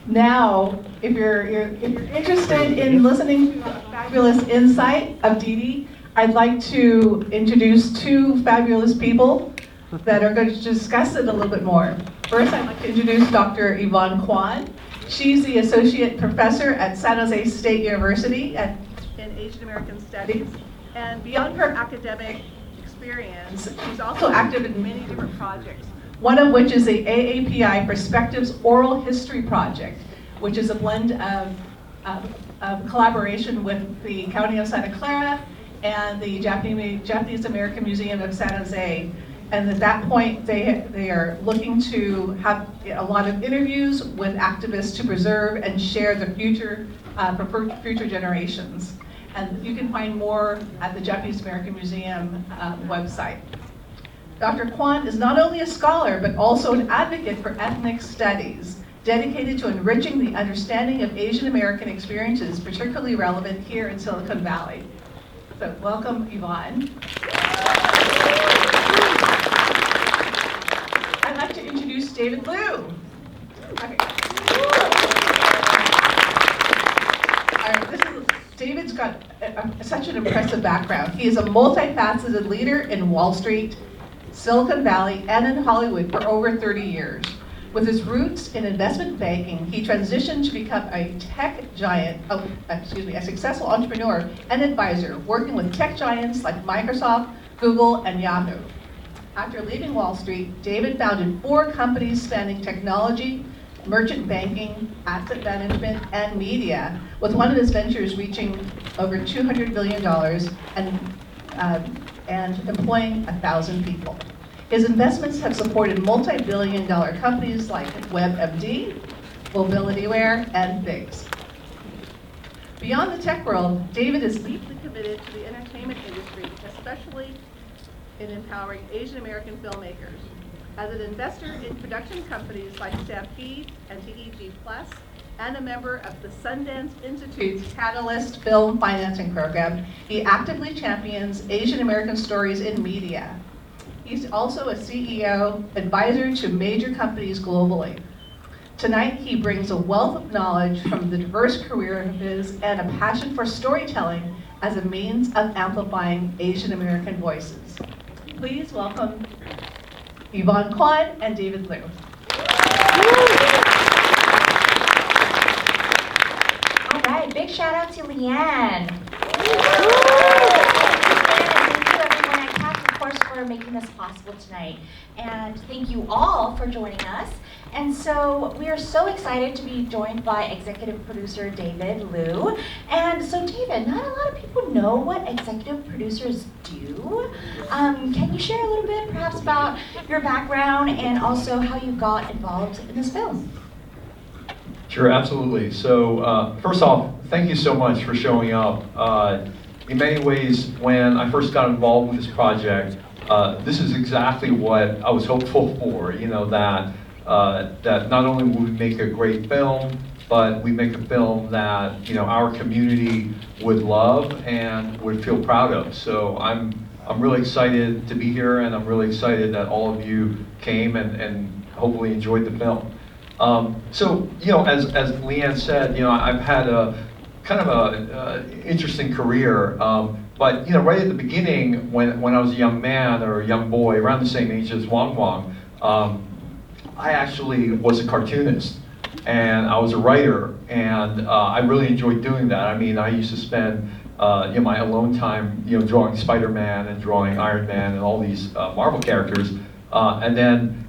Now, if you're interested in listening to the fabulous insight of Didi, I'd like to introduce two fabulous people that are going to discuss it a little bit more. First, I'd like to introduce Dr. Yvonne Kwan. She's the Associate Professor at San Jose State University in Asian American Studies. And beyond her academic experience, she's also active in many different projects, one of which is the AAPI Perspectives Oral History Project, which is a blend of collaboration with the County of Santa Clara and the Japanese American Museum of San Jose. And at that point, they are looking to have a lot of interviews with activists to preserve and share the future for future generations. And you can find more at the Japanese American Museum website. Dr. Kwan is not only a scholar, but also an advocate for ethnic studies, dedicated to enriching the understanding of Asian American experiences, particularly relevant here in Silicon Valley. So welcome, Yvonne. I'd like to introduce David Liu. Okay. David's got such an impressive background. He is a multifaceted leader in Wall Street, Silicon Valley, and in Hollywood for over 30 years. With his roots in investment banking, he transitioned to become a tech giant, a successful entrepreneur and advisor, working with tech giants like Microsoft, Google, and Yahoo. After leaving Wall Street, David founded 4 companies spanning technology, merchant banking, asset management, and media, with one of his ventures reaching over $200 billion and employing 1,000 people. His investments have supported multi-billion-dollar companies like WebMD, Mobilityware, and Biggs. Beyond the tech world, David is deeply committed to the entertainment industry, especially in empowering Asian American filmmakers. As an investor in production companies like Stampede and TEG Plus, and a member of the Sundance Institute's Catalyst Film Financing Program, he actively champions Asian American stories in media. He's also a CEO advisor to major companies globally. Tonight, he brings a wealth of knowledge from the diverse career of his and a passion for storytelling as a means of amplifying Asian American voices. Please welcome Yvonne Kwan and David Liu. All right, big shout out to Leanne. For making this possible tonight, and thank you all for joining us. And so we are so excited to be joined by executive producer David Liu. And so David, not a lot of people know what executive producers do. Can you share a little bit perhaps about your background and also how you got involved in this film? Sure, absolutely. So first off, thank you so much for showing up. In many ways, when I first got involved with this project, this is exactly what I was hopeful for, that not only would we make a great film, but we make a film that, our community would love and would feel proud of. So I'm really excited to be here, and I'm really excited that all of you came and hopefully enjoyed the film. So, as Leanne said, I've had a kind of a interesting career. But right at the beginning, when I was a young man or a young boy, around the same age as Wang, I actually was a cartoonist, and I was a writer, and I really enjoyed doing that. I mean, I used to spend my alone time, drawing Spider-Man and drawing Iron Man and all these Marvel characters, and then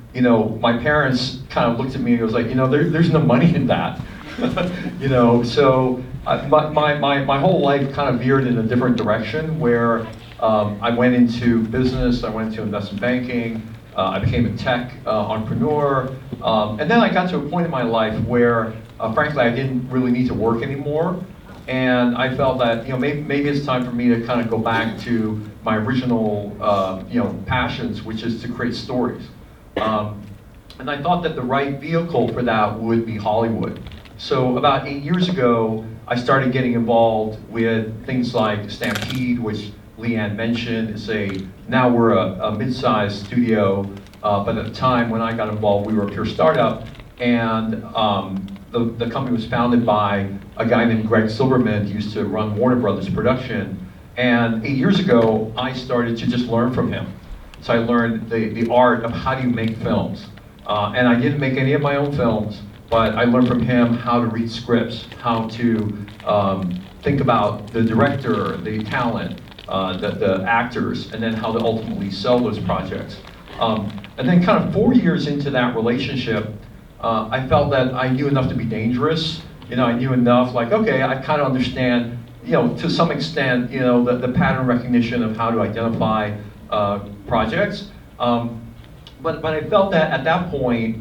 my parents kind of looked at me and was like, there's no money in that, so. My whole life kind of veered in a different direction, where I went into business, I went into investment banking, I became a tech entrepreneur, and then I got to a point in my life where, frankly, I didn't really need to work anymore, and I felt that maybe it's time for me to kind of go back to my original passions, which is to create stories, and I thought that the right vehicle for that would be Hollywood. So about 8 years ago, I started getting involved with things like Stampede, which Leanne mentioned. Now we're a mid-sized studio, but at the time when I got involved, we were a pure startup. And the company was founded by a guy named Greg Silverman, who used to run Warner Brothers production. And 8 years ago, I started to just learn from him. So I learned the art of how do you make films. And I didn't make any of my own films, but I learned from him how to read scripts, how to think about the director, the talent, the actors, and then how to ultimately sell those projects. And then kind of 4 years into that relationship, I felt that I knew enough to be dangerous. I knew enough, like, okay, I kind of understand, to some extent, the pattern recognition of how to identify projects. But I felt that at that point,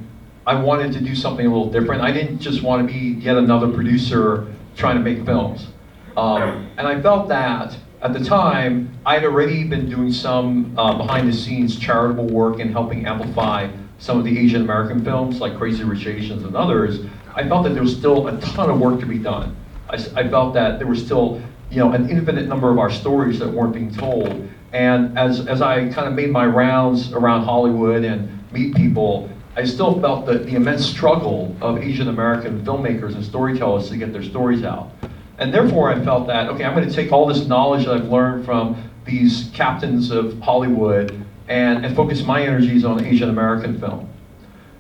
I wanted to do something a little different. I didn't just want to be yet another producer trying to make films. And I felt that at the time, I'd already been doing some behind the scenes charitable work and helping amplify some of the Asian American films like Crazy Rich Asians and others. I felt that there was still a ton of work to be done. I felt that there was still an infinite number of our stories that weren't being told. And as I kind of made my rounds around Hollywood and meet people, I still felt that the immense struggle of Asian American filmmakers and storytellers to get their stories out. And therefore I felt that, okay, I'm going to take all this knowledge that I've learned from these captains of Hollywood and focus my energies on Asian American film.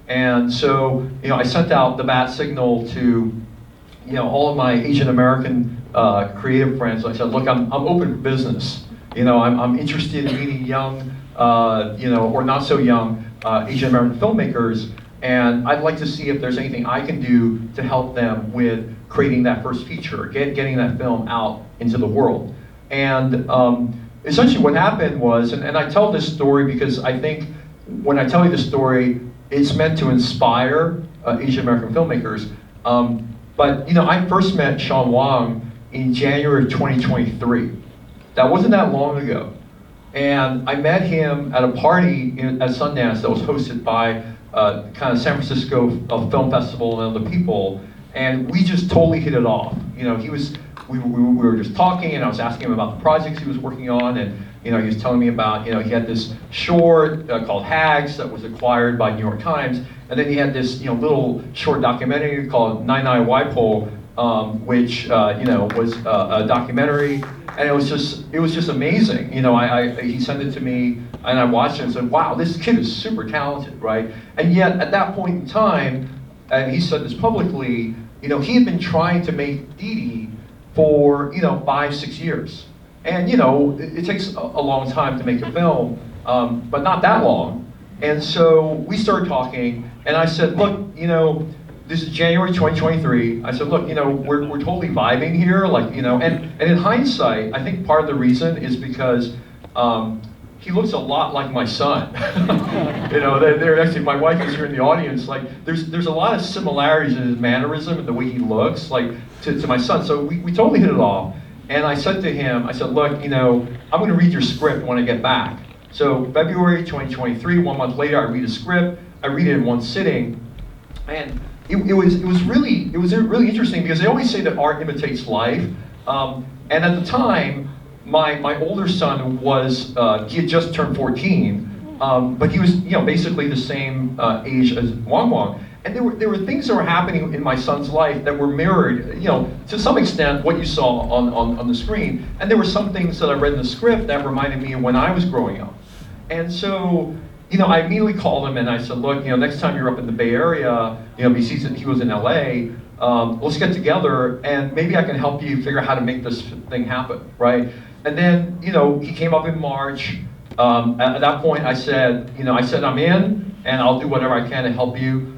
And so, I sent out the bat signal to, all of my Asian American creative friends. I said, look, I'm open for business. I'm interested in meeting young, or not so young Asian American filmmakers, and I'd like to see if there's anything I can do to help them with creating that first feature, getting that film out into the world. And essentially what happened was, and I tell this story because I think when I tell you this story, it's meant to inspire Asian American filmmakers. But I first met Sean Wang in January 2023. That wasn't that long ago. And I met him at a party at Sundance that was hosted by kind of San Francisco Film Festival and other people, and we just totally hit it off. We were just talking, and I was asking him about the projects he was working on, and he was telling me about, he had this short called Hags that was acquired by New York Times, and then he had this little short documentary called Nine Nine Waipo, which was a documentary, and it was just amazing. He sent it to me, and I watched it and said, wow, this kid is super talented, right? And yet at that point in time, and he said this publicly, he had been trying to make Didi for 5-6 years. And it takes a long time to make a film, but not that long. And so we started talking, and I said, look, this is January 2023. I said, look, we're totally vibing here, like, and in hindsight, I think part of the reason is because he looks a lot like my son. They're actually, my wife is here in the audience. Like, there's a lot of similarities in his mannerism and the way he looks, like, to my son. So we totally hit it off. And I said to him, I said, look, I'm going to read your script when I get back. So February 2023, 1 month later, I read a script. I read it in one sitting, and it was really interesting because they always say that art imitates life. And at the time, my older son was he had just turned 14, but he was basically the same age as Wang. And there were things that were happening in my son's life that were mirrored, to some extent, what you saw on the screen. And there were some things that I read in the script that reminded me of when I was growing up. And so, I immediately called him and I said, look, next time you're up in the Bay Area, because he was in LA, let's get together and maybe I can help you figure out how to make this thing happen, right? And then, he came up in March. At that point, I said, I'm in, and I'll do whatever I can to help you,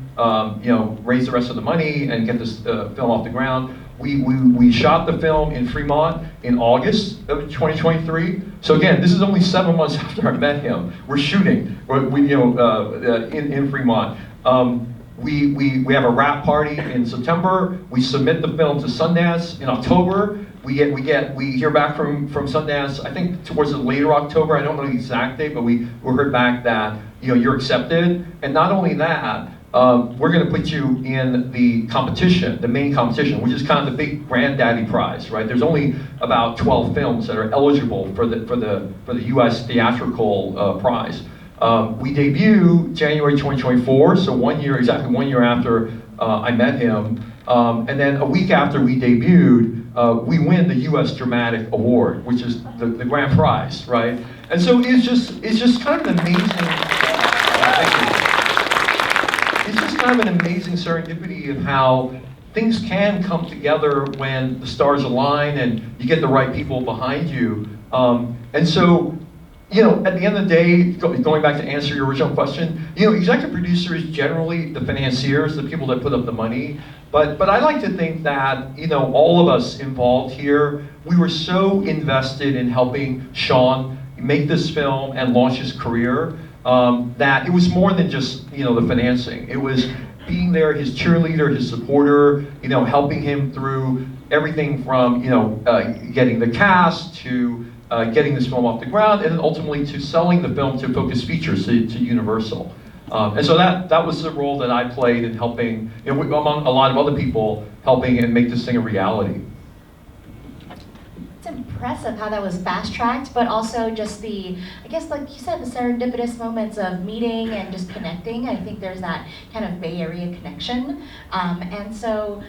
raise the rest of the money and get this film off the ground. We shot the film in Fremont in August of 2023. So again, this is only 7 months after I met him. We're shooting, in Fremont. We have a wrap party in September. We submit the film to Sundance in October. We hear back from Sundance, I think towards the later October. I don't know the exact date, but we heard back that you're accepted. And not only that, we're going to put you in the competition, the main competition, which is kind of the big granddaddy prize, right? There's only about 12 films that are eligible for the U.S. theatrical prize. We debut January 2024, so exactly one year after I met him, And then a week after we debuted, we win the U.S. Dramatic Award, which is the grand prize, right? And so it's just kind of an amazing, it's just kind of an amazing serendipity of how things can come together when the stars align and you get the right people behind you. And so, you know, at the end of the day, going back to answer your original question, you know, executive producers generally the financiers, the people that put up the money. But I like to think that, you know, all of us involved here, we were so invested in helping Sean make this film and launch his career that it was more than just, you know, the financing. It was being there, his cheerleader, his supporter, you know, helping him through everything from, you know, getting the cast to getting this film off the ground, and then ultimately to selling the film to Focus Features, to Universal. And so that was the role that I played in helping, you know, among a lot of other people, helping and make this thing a reality. It's impressive how that was fast-tracked, but also just the, I guess like you said, the serendipitous moments of meeting and just connecting. I think there's that kind of Bay Area connection. And so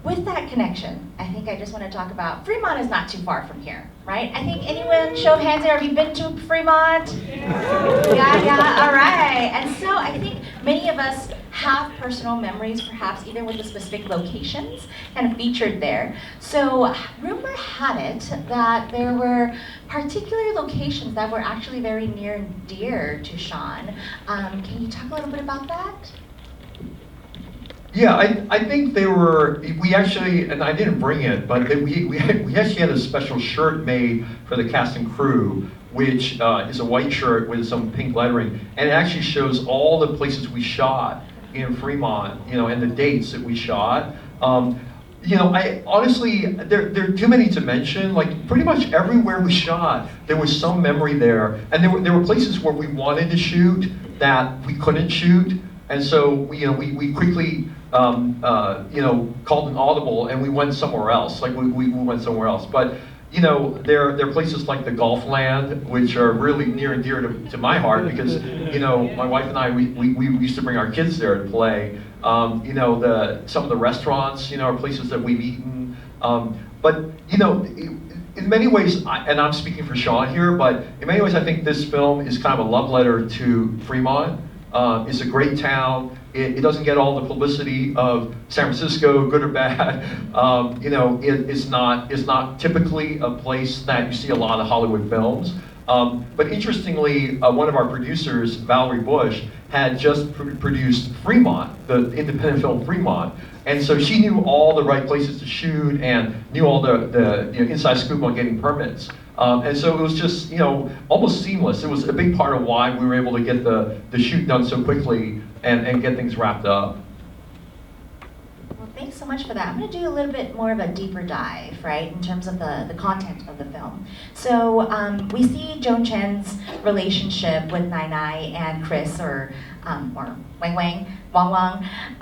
with that connection, I think I just want to talk about, Fremont is not too far from here, right? I think anyone, show of hands here, have you been to Fremont? Yeah, all right. And so I think many of us have personal memories, perhaps either with the specific locations kind of featured there. So rumor had it that there were particular locations that were actually very near and dear to Sean. Can you talk a little bit about that? Yeah, I think they were, we actually, and I didn't bring it, but we actually had a special shirt made for the cast and crew, which is a white shirt with some pink lettering, and it actually shows all the places we shot in Fremont, you know, and the dates that we shot. You know, I honestly, there are too many to mention. Like pretty much everywhere we shot, there was some memory there, and there were places where we wanted to shoot that we couldn't shoot, and so we quickly you know, called an audible and we went somewhere else. Like we went somewhere else. But you know, there are places like the Gulf Land, which are really near and dear to my heart because, you know, my wife and I, we used to bring our kids there to play. You know, some of the restaurants, you know, are places that we've eaten. But, you know, in many ways, and I'm speaking for Sean here, but in many ways I think this film is kind of a love letter to Fremont. It's a great town. It doesn't get all the publicity of San Francisco, good or bad. You know, it's not typically a place that you see a lot of Hollywood films. But interestingly, one of our producers, Valerie Bush, had just produced Fremont, the independent film Fremont. And so she knew all the right places to shoot and knew all the you know, inside scoop on getting permits. And so it was just, you know, almost seamless. It was a big part of why we were able to get the shoot done so quickly and get things wrapped up. Well, thanks so much for that. I'm going to do a little bit more of a deeper dive, right, in terms of the content of the film. So we see Joan Chen's relationship with Nai Nai and Chris, or Wang Wang,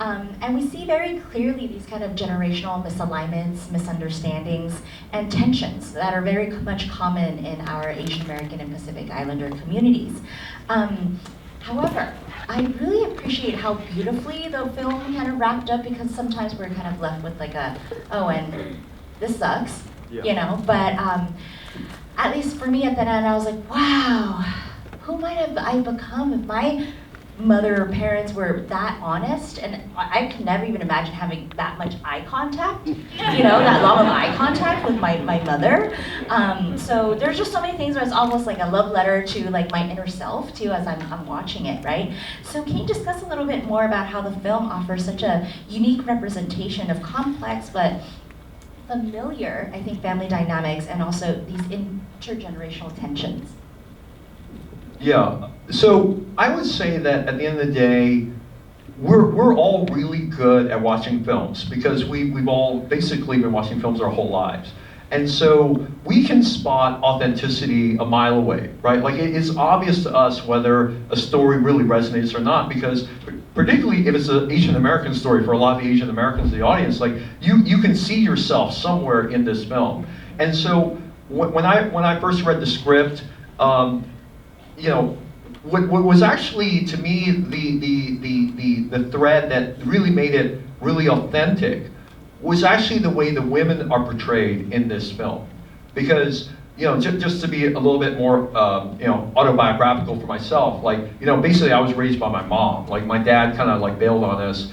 and we see very clearly these kind of generational misalignments, misunderstandings, and tensions that are very much common in our Asian American and Pacific Islander communities. However, I really appreciate how beautifully the film kind of wrapped up, because sometimes we're kind of left with like a, oh, and this sucks, yeah, you know, but at least for me at that end, I was like, wow, who might have I become if my mother or parents were that honest? And I could never even imagine having that much eye contact, you know, that long of eye contact with my mother. So there's just so many things where it's almost like a love letter to like my inner self too as I'm watching it, right? So can you discuss a little bit more about how the film offers such a unique representation of complex but familiar, I think, family dynamics and also these intergenerational tensions? Yeah, so I would say that at the end of the day, we're all really good at watching films because we've all basically been watching films our whole lives. And so we can spot authenticity a mile away, right? Like it's obvious to us whether a story really resonates or not, because particularly if it's an Asian American story, for a lot of the Asian Americans in the audience, like you can see yourself somewhere in this film. And so when I first read the script, you know, what was actually to me the thread that really made it really authentic was actually the way the women are portrayed in this film. Because, you know, just to be a little bit more, you know, autobiographical for myself, like, you know, basically I was raised by my mom. Like, my dad kind of like bailed on us.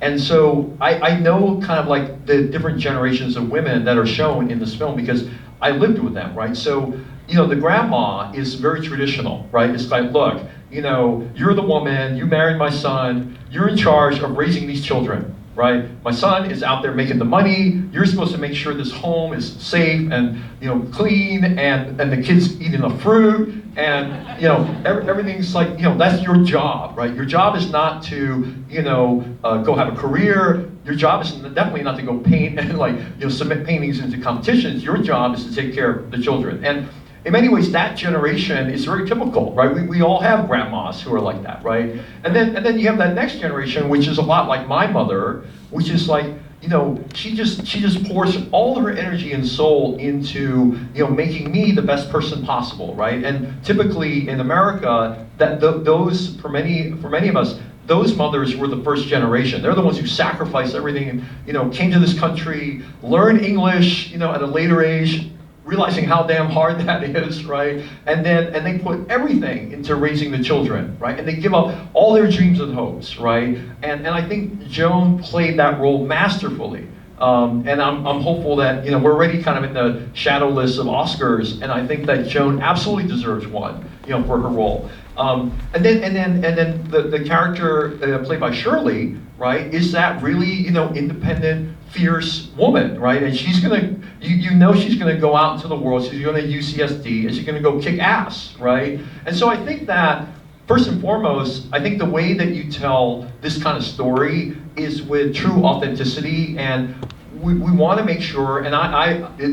And so I know kind of like the different generations of women that are shown in this film because I lived with them, right? So, you know, the grandma is very traditional, right? It's like, look, you know, you're the woman, you married my son, you're in charge of raising these children, right? My son is out there making the money, you're supposed to make sure this home is safe and, you know, clean, and the kids eating the fruit, and, you know, everything's like, you know, that's your job, right? Your job is not to, you know, go have a career. Your job is definitely not to go paint and, like, you know, submit paintings into competitions. Your job is to take care of the children. And in many ways, that generation is very typical, right? We all have grandmas who are like that, right? And then you have that next generation, which is a lot like my mother, which is like, you know, she just pours all of her energy and soul into, you know, making me the best person possible, right? And typically in America, those for many of us, those mothers were the first generation. They're the ones who sacrificed everything and, you know, came to this country, learned English, you know, at a later age, realizing how damn hard that is, right? And they put everything into raising the children, right? And they give up all their dreams and hopes, right? And I think Joan played that role masterfully. And I'm hopeful that, you know, we're already kind of in the shadow list of Oscars, and I think that Joan absolutely deserves one, you know, for her role. And then the character played by Shirley, right, is that really, you know, independent, fierce woman, right? And she's gonna, you know, she's gonna go out into the world, she's gonna UCSD, and she's gonna go kick ass, right? And so I think that, first and foremost, I think the way that you tell this kind of story is with true authenticity, and we want to make sure, and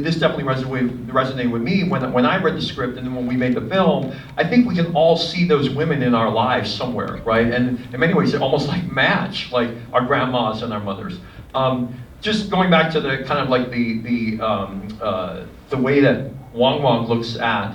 this definitely resonated with me when I read the script and then when we made the film. I think we can all see those women in our lives somewhere, right? And in many ways, they almost like match, like our grandmas and our mothers. Just going back to the kind of like the way that Wang looks at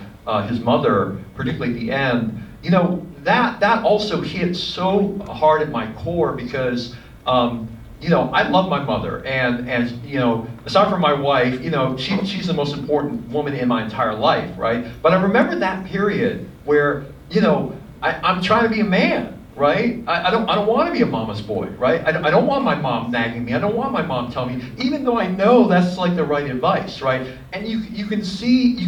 his mother, particularly at the end, you know, that also hit so hard at my core because, you know, I love my mother, and you know, aside from my wife, you know, she's the most important woman in my entire life, right? But I remember that period where, you know, I'm trying to be a man, right? I don't want to be a mama's boy, right? I don't want my mom nagging me. I don't want my mom telling me, even though I know that's like the right advice, right? And you can see,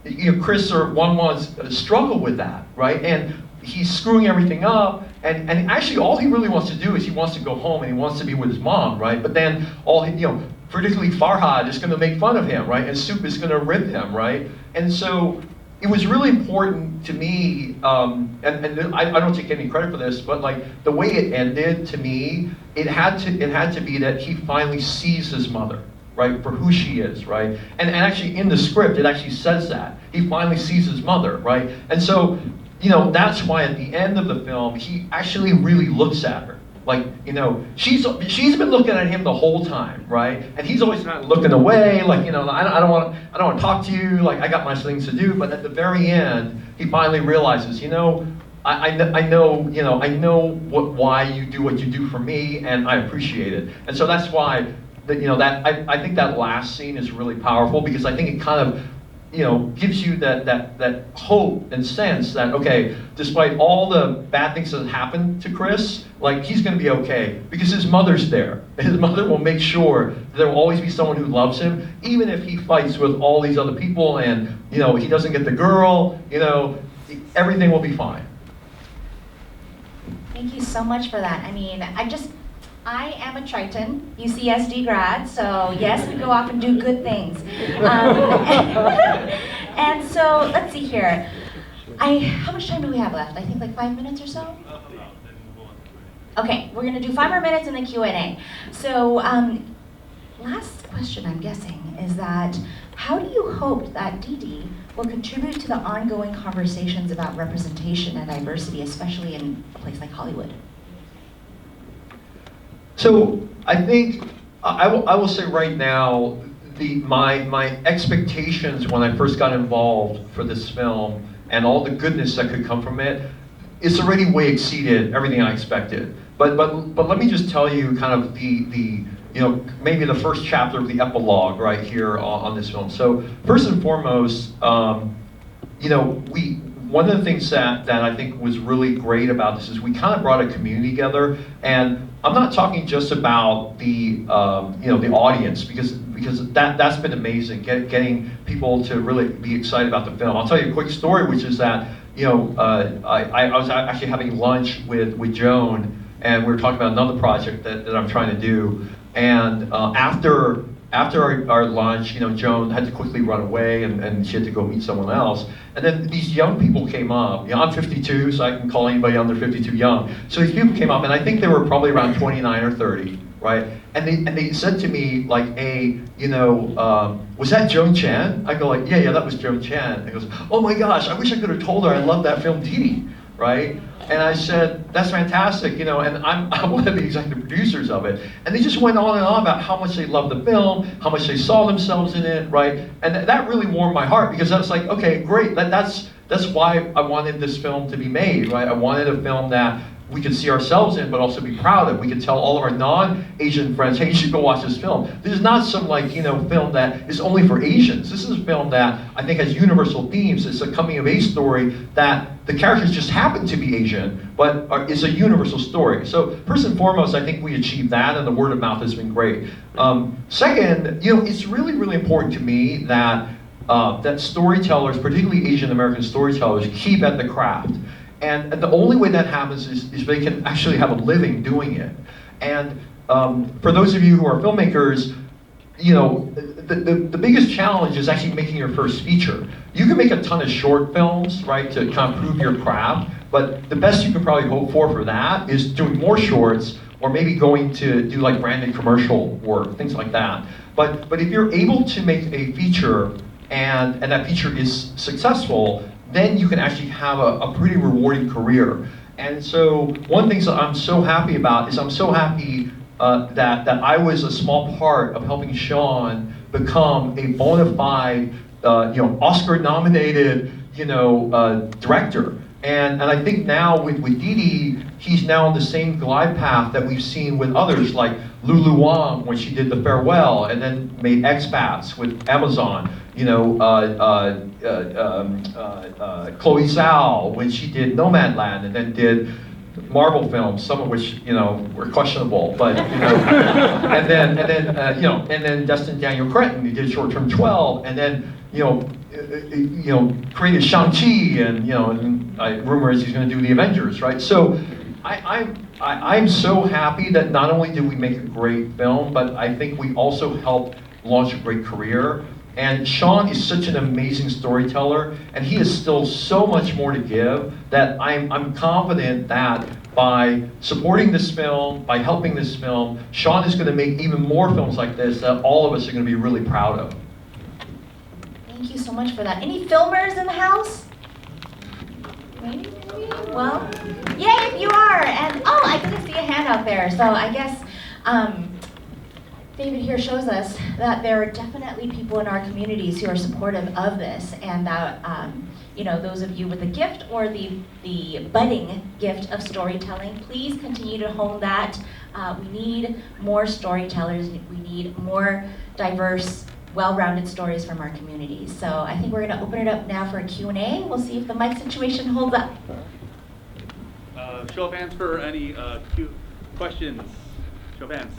you know, Chris or Wan's struggle with that, right? And he's screwing everything up, and actually all he really wants to do is he wants to go home and he wants to be with his mom, right? But then you know, particularly Farhad is going to make fun of him, right? And Soup is going to rip him, right? And so it was really important to me, and I don't take any credit for this, but like the way it ended, to me, it had to be that he finally sees his mother, right, for who she is, right? And actually in the script, it actually says that. He finally sees his mother, right? And so, you know, that's why at the end of the film, he actually really looks at her. Like, you know, she's been looking at him the whole time, right? And he's always kind of looking away, like, you know, I don't want to talk to you, like, I got my things to do. But at the very end, he finally realizes, you know, I know, you know, I know why you do what you do for me, and I appreciate it. And so that's why, you know, that I think that last scene is really powerful, because I think it kind of, you know, gives you that hope and sense that, okay, despite all the bad things that happen to Chris, like, he's going to be okay because his mother's there. His mother will make sure that there will always be someone who loves him, even if he fights with all these other people and, you know, he doesn't get the girl, you know, everything will be fine. Thank you so much for that. I mean, I am a Triton, UCSD grad, so yes, we go off and do good things. And so, let's see here. How much time do we have left? I think like 5 minutes or so? Okay, we're gonna do 5 more minutes in the Q&A. So, last question, I'm guessing, is that how do you hope that Didi will contribute to the ongoing conversations about representation and diversity, especially in a place like Hollywood? So I think I will say right now, my expectations when I first got involved for this film and all the goodness that could come from it, it's already way exceeded everything I expected. But let me just tell you kind of the maybe the first chapter of the epilogue right here on this film. So first and foremost, one of the things that I think was really great about this is we kind of brought a community together, and I'm not talking just about the the audience, because that's been amazing, getting people to really be excited about the film. I'll tell you a quick story, which is that I was actually having lunch with Joan, and we were talking about another project that I'm trying to do, and after our lunch, Joan had to quickly run away, and she had to go meet someone else. And then these young people came up. I'm 52, so I can call anybody under 52 young. So these people came up, and I think they were probably around 29 or 30, right? And they said to me, like, hey, was that Joan Chen? I go like, yeah, that was Joan Chen. And he goes, oh my gosh, I wish I could have told her I love that film, Didi, right? And I said, that's fantastic, and I'm one of the executive producers of it. And they just went on and on about how much they loved the film, how much they saw themselves in it, right? And that really warmed my heart, because I was like, okay, great, that's why I wanted this film to be made, right? I wanted a film that we could see ourselves in, but also be proud of. We could tell all of our non-Asian friends, hey, you should go watch this film. This is not some film that is only for Asians. This is a film that I think has universal themes. It's a coming of age story that the characters just happen to be Asian, but it's a universal story. So first and foremost, I think we achieved that, and the word of mouth has been great. Second, it's really, really important to me that that storytellers, particularly Asian American storytellers, keep at the craft. And the only way that happens is they can actually have a living doing it. And for those of you who are filmmakers, the biggest challenge is actually making your first feature. You can make a ton of short films, right, to kind of prove your craft, but the best you can probably hope for that is doing more shorts, or maybe going to do like branded commercial work, things like that. But if you're able to make a feature and that feature is successful, then you can actually have a pretty rewarding career. And so one thing that I'm so happy about is I'm so happy that I was a small part of helping Sean become a bona fide, Oscar-nominated, director. And I think now with Didi, he's now on the same glide path that we've seen with others, like Lulu Wang when she did The Farewell, and then made Expats with Amazon. Chloe Zhao when she did Nomadland, and then did Marvel films, some of which were questionable, but and then Destin Daniel Cretton, who did Short Term 12, and then created Shang-Chi, and rumor is he's going to do the Avengers, right? So I'm so happy that not only did we make a great film, but I think we also helped launch a great career. And Sean is such an amazing storyteller, and he has still so much more to give, that I'm confident that by supporting this film, by helping this film, Sean is going to make even more films like this that all of us are going to be really proud of. Thank you so much for that. Any filmers in the house? Maybe? Well, yay, you are. And I didn't see a hand out there, so I guess David here shows us that there are definitely people in our communities who are supportive of this, and that those of you with the gift or the budding gift of storytelling, please continue to hone that. We need more storytellers. We need more diverse, well-rounded stories from our communities. So I think we're going to open it up now for a Q&A. We'll see if the mic situation holds up. Show of hands for any questions. Show of hands.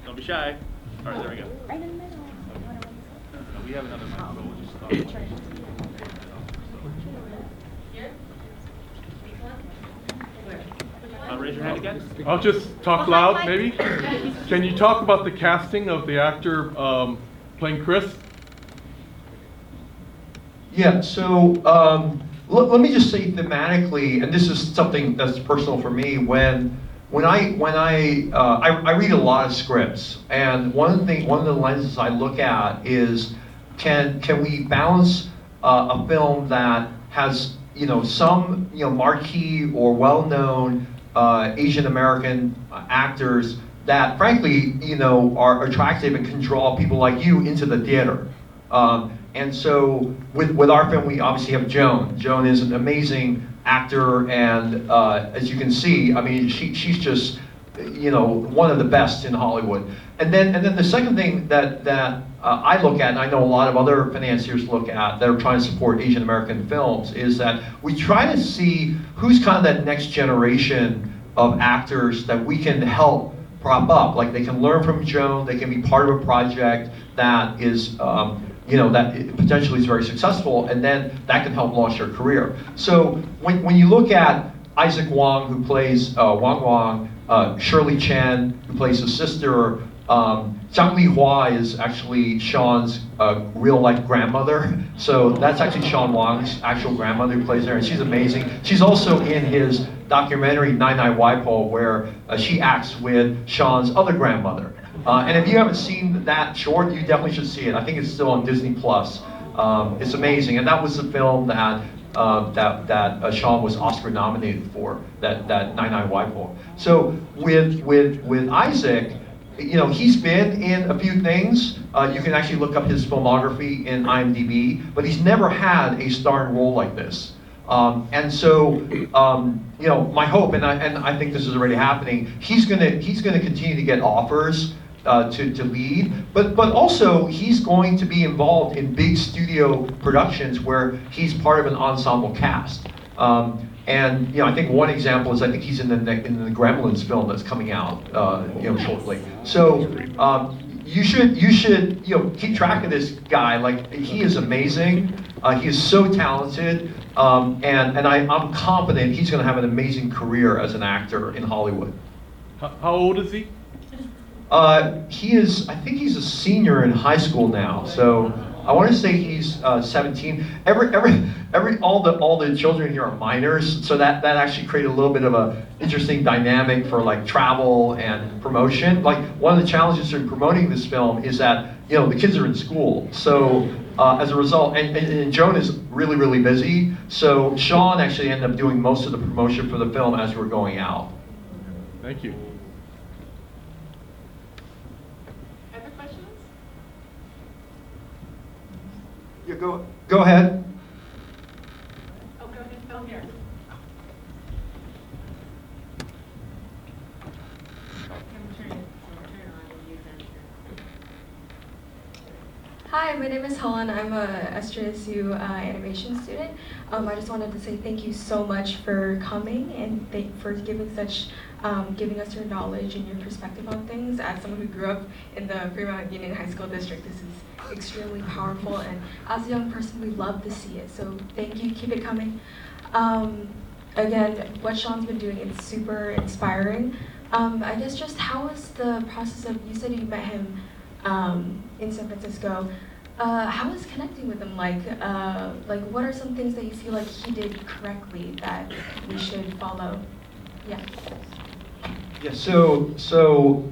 Don't be shy. All right, there we go. Right in the middle. No, we have another mic, but we'll just start. Here? Raise your hand again. I'll just talk loud, maybe. Can you talk about the casting of the actor playing Chris? Yeah, so let me just say thematically, and this is something that's personal for me, when I read a lot of scripts, and one of the lenses I look at is can we balance a film that has some marquee or well-known Asian American actors that frankly are attractive and can draw people like you into the theater. And so with our film, we obviously have Joan. Joan is an amazing actor, and as you can see, I mean, she's just one of the best in Hollywood. And then the second thing that I look at, and I know a lot of other financiers look at that are trying to support Asian American films, is that we try to see who's kind of that next generation of actors that we can help prop up. Like they can learn from Joan, they can be part of a project that is, that potentially is very successful, and then that can help launch their career. So when you look at Isaac Wong, who plays Wang Wang, Shirley Chen, who plays his sister, Zhang Li Hua is actually Sean's real-life grandmother. So that's actually Sean Wang's actual grandmother who plays there, and she's amazing. She's also in his documentary, Nai Nai Waipo, where she acts with Sean's other grandmother. And if you haven't seen that short, you definitely should see it. I think it's still on Disney+. It's amazing, and that was the film that Sean was Oscar nominated for, that Nai Nai Waipo. So with Isaac, he's been in a few things. You can actually look up his filmography in IMDb, but he's never had a starring role like this. And so, my hope, and I think this is already happening, he's gonna continue to get offers to lead, but also he's going to be involved in big studio productions where he's part of an ensemble cast. And I think one example is I think he's in the Gremlins film that's coming out shortly. So you should keep track of this guy. Like, he is amazing. He is so talented, and I'm confident he's going to have an amazing career as an actor in Hollywood. How old is he? He is. I think he's a senior in high school now. So I want to say he's 17. All the children here are minors, so that actually created a little bit of a interesting dynamic for like travel and promotion. Like, one of the challenges in promoting this film is that the kids are in school, so as a result, and Joan is really, really busy. So Sean actually ended up doing most of the promotion for the film as we're going out. Thank you. Other questions? Yeah, go ahead. Oh, go ahead. Oh, here. Hi, my name is Helen. I'm a SJSU animation student. I just wanted to say thank you so much for coming and for giving us your knowledge and your perspective on things. As someone who grew up in the Fremont Union High School District, this is extremely powerful, and as a young person, we love to see it. So thank you. Keep it coming. Again, what Sean's been doing is super inspiring. I guess just how was the process of, you said you met him in San Francisco. How was connecting with him like what are some things that you feel like he did correctly that we should follow? Yeah. Yeah. So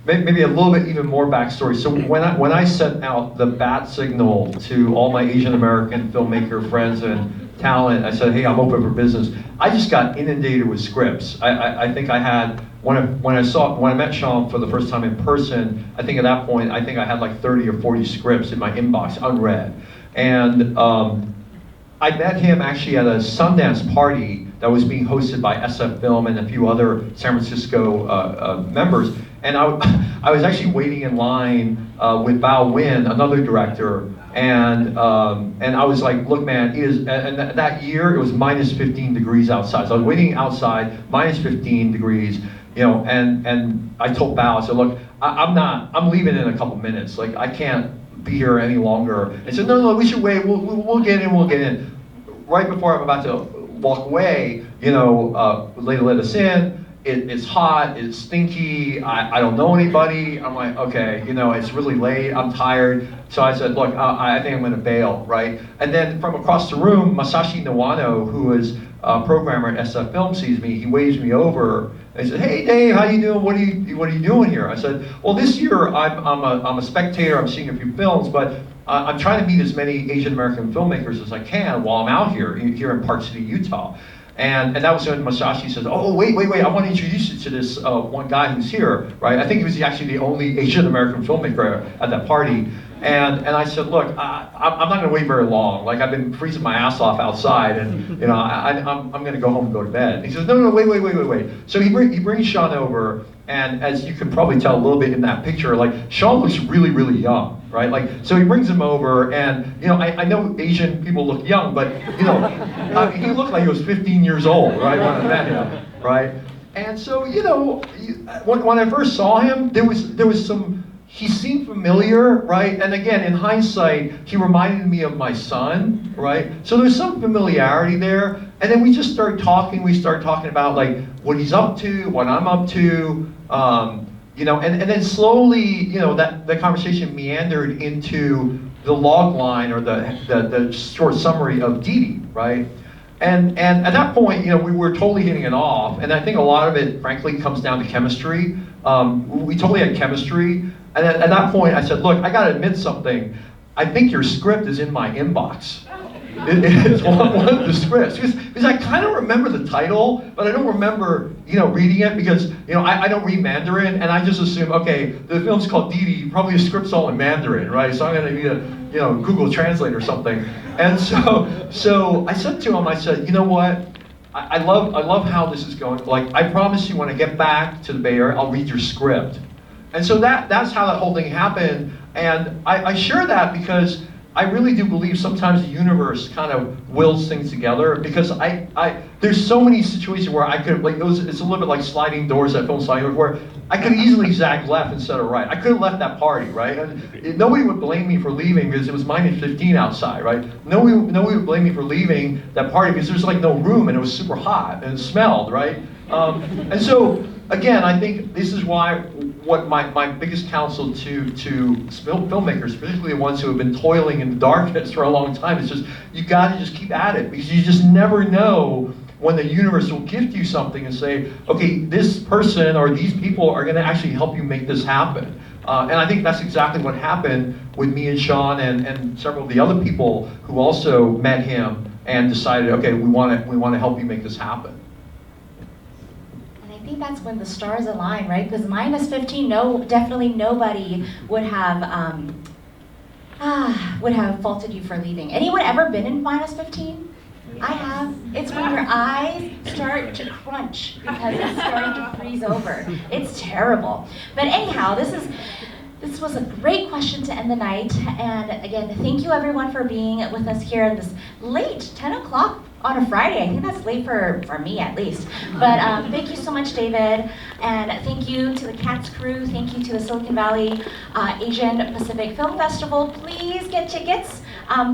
maybe a little bit even more backstory. So when I sent out the bat signal to all my Asian American filmmaker friends and talent, I said, hey, I'm open for business. I just got inundated with scripts. I think I had, when I met Sean for the first time in person, I think at that point, I think I had like 30 or 40 scripts in my inbox, unread. And I met him actually at a Sundance party that was being hosted by SF Film and a few other San Francisco members. And I was actually waiting in line with Bao Win, another director, and I was like, look, man, and that year it was minus 15 degrees outside. So I was waiting outside, minus 15 degrees, and I told Bao, I said, look, I'm leaving in a couple minutes. Like, I can't be here any longer. And he said, no, we should wait, we'll get in. Right before I'm about to walk away, they let us in. It's hot, it's stinky, I don't know anybody. I'm like, okay, it's really late, I'm tired. So I said, look, I think I'm gonna bail, right? And then from across the room, Masashi Nawano, who is a programmer at SF Film, sees me, he waves me over, and he said, hey Dave, how you doing? What are you doing here? I said, well, this year I'm a spectator, I'm seeing a few films, but I'm trying to meet as many Asian American filmmakers as I can while I'm out here in Park City, Utah. And that was when Masashi says, oh, wait, I want to introduce you to this one guy who's here, right? I think he was actually the only Asian American filmmaker at that party. And I said, look, I'm not going to wait very long. Like, I've been freezing my ass off outside, and I'm going to go home and go to bed. And he says, no, wait. So he brings Sean over, and as you can probably tell a little bit in that picture, like, Sean looks really, really young, right? Like, so he brings him over, and I know Asian people look young, but he looked like he was 15 years old, right, when I met him, right? And so when I first saw him, there was some. He seemed familiar, right? And again, in hindsight, he reminded me of my son, right? So there's some familiarity there. And then we just started talking. We started talking about like what he's up to, what I'm up to, and then slowly, that conversation meandered into the log line or the short summary of Didi, right? And at that point, we were totally hitting it off. And I think a lot of it, frankly, comes down to chemistry. We totally had chemistry. And at that point, I said, look, I got to admit something. I think your script is in my inbox. It's one of the scripts. Because I kind of remember the title, but I don't remember, reading it because, I don't read Mandarin, and I just assume, okay, the film's called Didi, probably the script's all in Mandarin, right? So I'm going to need a, Google Translate or something. And so I said to him, I said, you know what? I love how this is going. Like, I promise you when I get back to the Bay Area, I'll read your script. And so that's how that whole thing happened. And I share that because I really do believe sometimes the universe kind of wills things together, because there's so many situations where I could, like, it's a little bit like sliding doors at Film Sliding Doors, where I could easily zag left instead of right. I could have left that party, right? And nobody would blame me for leaving because it was -15 outside, right? Nobody would blame me for leaving that party because there's like no room and it was super hot and it smelled, right? And so, again, I think this is what my biggest counsel to filmmakers, particularly the ones who have been toiling in the darkness for a long time, is just, you gotta just keep at it, because you just never know when the universe will gift you something and say, okay, this person or these people are gonna actually help you make this happen. And I think that's exactly what happened with me and Sean and several of the other people who also met him and decided, okay, we wanna help you make this happen. I think that's when the stars align, right? Because -15, definitely nobody would have faulted you for leaving. Anyone ever been in -15? I have. It's when your eyes start to crunch because it's starting to freeze over. It's terrible. But anyhow, this was a great question to end the night. And again, thank you everyone for being with us here at this late 10 o'clock on a Friday. I think that's late for me at least. But thank you so much, David. And thank you to the CATS crew. Thank you to the Silicon Valley Asian Pacific Film Festival. Please get tickets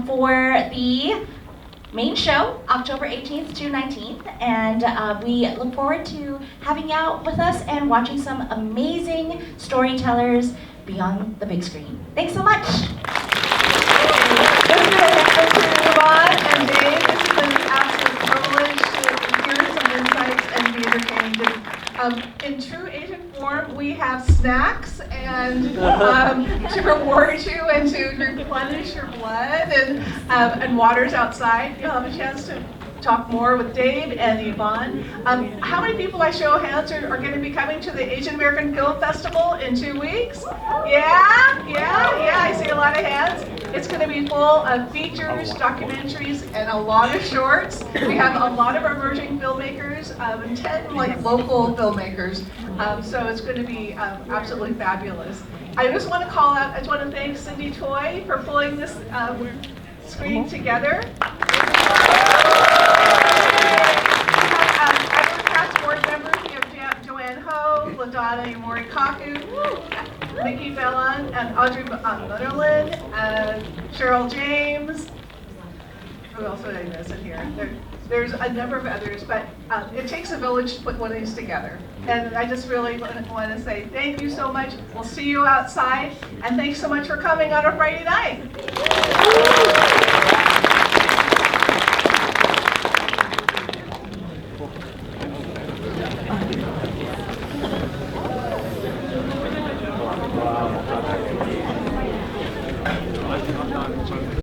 for the main show, October 18th to 19th. And we look forward to having you out with us and watching some amazing storytellers beyond the big screen. Thanks so much. Let's give a hand to Yvonne and Dave. This has been an absolute privilege to hear some insights and be entertained. In true Asian form, we have snacks and to reward you and to replenish your blood, and water's outside. You'll have a chance to talk more with Dave and Yvonne. How many people, by show of hands, are going to be coming to the Asian American Film Festival in 2 weeks? Yeah, I see a lot of hands. It's going to be full of features, documentaries, and a lot of shorts. We have a lot of emerging filmmakers and 10 local filmmakers. So it's going to be absolutely fabulous. I just want to thank Cindy Toy for pulling this screen together. Past board members, we have Joanne Ho, LaDonna Morikaku, Nikki Bellon, and Audrey Mutherland, Cheryl James. Who else would I miss in here? There's a number of others, but it takes a village to put one of these together. And I just really want to say thank you so much. We'll see you outside, and thanks so much for coming on a Friday night.